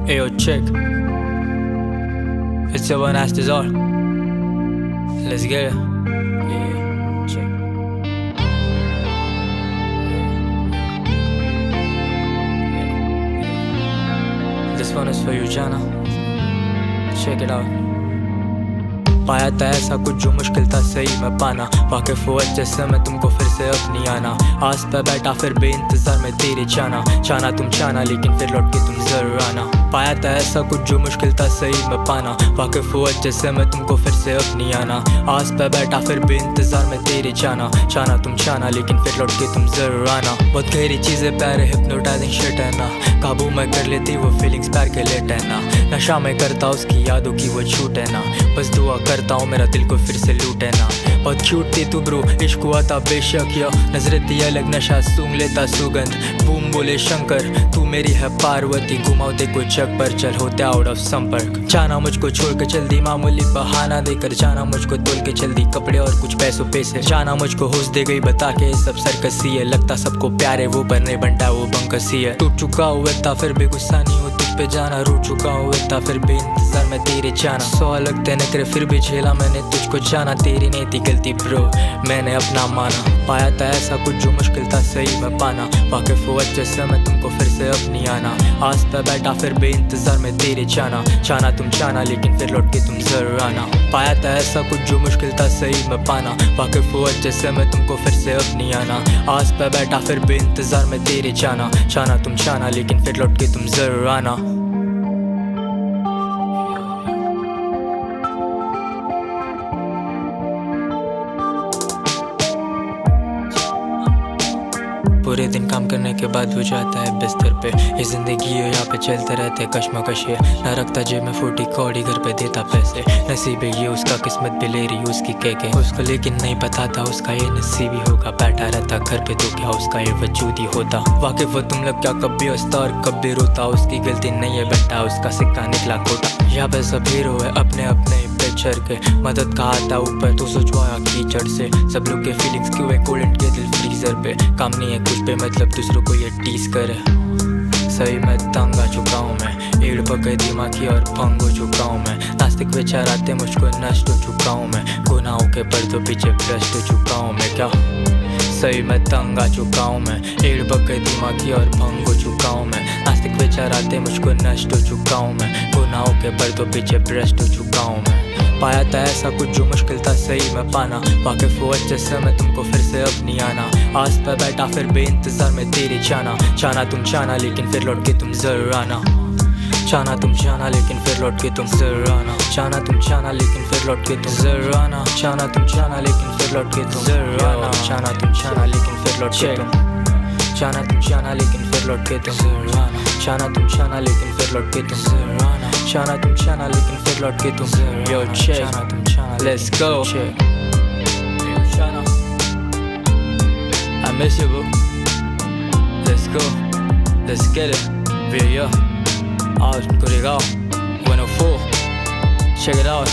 Ayo, check. It's a one asked is all. Let's get it. Yeah, check. This one is for you, Jana. Check it out. पाया था ऐसा कुछ जो मुश्किल था सही में पाना, वाकिफ हुआ जैसे मैं तुमको फिर से अपनी आना। आस पे बैठा फिर बेइंतजार में तेरे जाना, चाना तुम चाना लेकिन फिर लौट के तुम जरूर आना। पाया था ऐसा कुछ जो मुश्किल था सही में पाना, वाकिफ हुआ जैसे मैं तुमको फिर से अपनी आना। आस पे बैठा फिर बेइंतजार में तेरे जाना, चाना तुम चाना लेकिन फिर लौट के तुम जरूर आना। बहुत गहरी चीजें प्यारे हिप्नोटाइजिंग शिट है ना, काबू में कर लेती वो फीलिंग्स प्यार के लेट है ना। नशा में करता उसकी यादों की वो छूट है ना, बस दुआ करता हूँ मेरा दिल को फिर से लूटे ना। बहुत क्यूट थी तू ब्रो, इश्क हुआ था बेशक या नजरें थी अलग, नशा सूंघ लेता सुगंध। बूम बोले शंकर तू मेरी है पार्वती, घुमाओ देखो जग पर चल होते आउट ऑफ संपर्क। जाना मुझको छोड़ के चल दी मामूली बहाना देकर, जाना मुझको तोल के चल दी कपड़े और कुछ पैसों पे से। जाना मुझको होश दे गई बता के सब सरकसी है, लगता सबको प्यारे वो बनने बनता वो बंकसी है। टूट चुका हुआ था फिर भी गुस्सा नहीं हो तुझ पे जाना, रूठ चुका हुआ था फिर भी इंतजार में तेरे जाना। 100 लगते नखरे फिर भी झेला मैंने तुझको जाना, तेरी नहीं थी गलती ब्रो मैंने अपना माना। पाया था ऐसा कुछ जो मुश्किल था सही में पाना, वाकिफ हुआ जैसे मैं तुमको फिर से अपनी आना। आस पे बैठा फिर बेइंतजार में तेरे जाना, चाना तुम चाना लेकिन फिर लौट के तुम जरूर आना। पाया था ऐसा कुछ जो मुश्किल था सही में पाना, वाकिफ हुआ जैसे मैं तुमको फिर से अपनी आना। आस पे बैठा फिर बेइंतजार में तेरे जाना, चाना तुम चाना लेकिन फिर लौट के तुम जरूर आना। पूरे दिन काम करने के बाद वो जाता है बिस्तर पे, ये जिंदगी है यहाँ पे चलते रहते कश्मकश है। न रखता जेब में 40 कौड़ी, घर पे देता पैसे। नसीब है ये उसका, किस्मत भी ले रही उसकी के उसको, लेकिन नहीं पता था उसका ये नसीब ही होगा। बैठा रहता घर पे तो क्या उसका ये वजूद ही होता। वाकिफ वो तुम लोग क्या कभी हंसता और कभी रोता, उसकी गलती नहीं है बेटा उसका सिक्का निकला खोटा। यहाँ पे सब हीरो है अपने अपने पे चढ़ के, मदद का आता ऊपर तो सोचवाया कीचड़ से। सब लोग के फीलिंग्स क्यों है कोल्ड के दिल फ्रीजर पे, काम नहीं है कुछ पे मतलब दूसरों को ये टीज करे। सही में तंग आ चुका हूँ मैं, ईड़ पकड़ दिमागी और भंग हो चुका हूँ मैं। नास्तिक विचार आते मुझको नष्ट हो चुका हूँ मैं, गुनाहों के पर्दों पीछे भ्रष्ट हो चुका हूँ मैं। क्या सही में तंग आ चुका हूँ मैं, ईड़ पकड़ दिमागी और भंग हो चुका हूँ मैं। नास्तिक विचार आते मुझको नष्ट हो चुका हूँ मैं, गुनाहों के पर्दों पीछे भ्रष्ट हो चुका हूँ मैं। पाया था ऐसा कुछ जो मुश्किल था सही में पाना, वाकिफ हुआ जैसे मैं तुमको फिर से अपनी आना। आस पे बैठा फिर बेइंतजार में तेरे जाना, चाना तुम चाना लेकिन फिर लौट के तुम जरूर आना। चाना तुम चाना लेकिन फिर लौट के तुम जरूर आना। चाना तुम चाना लेकिन फिर लौट के तुम जरूर आना। चाना तुम चाना लेकिन फिर लौट के तुम जरूर आना। चाना तुम चाना लेकिन फिर लौट के तुम, चाना तुम चाना लेकिन फिर लौट के तुम जरूर आना। चाना तुम चाना लेकिन फिर लौट के तुम जरूर आना। चाना तुम चाना लेकिन फिर लौट के तुम जरूर। Yo check, चाना तुम चाना let's go check. Yo Chana, I miss you bro. Let's go, let's get it. We're here, out Goregaon 104. Check it out.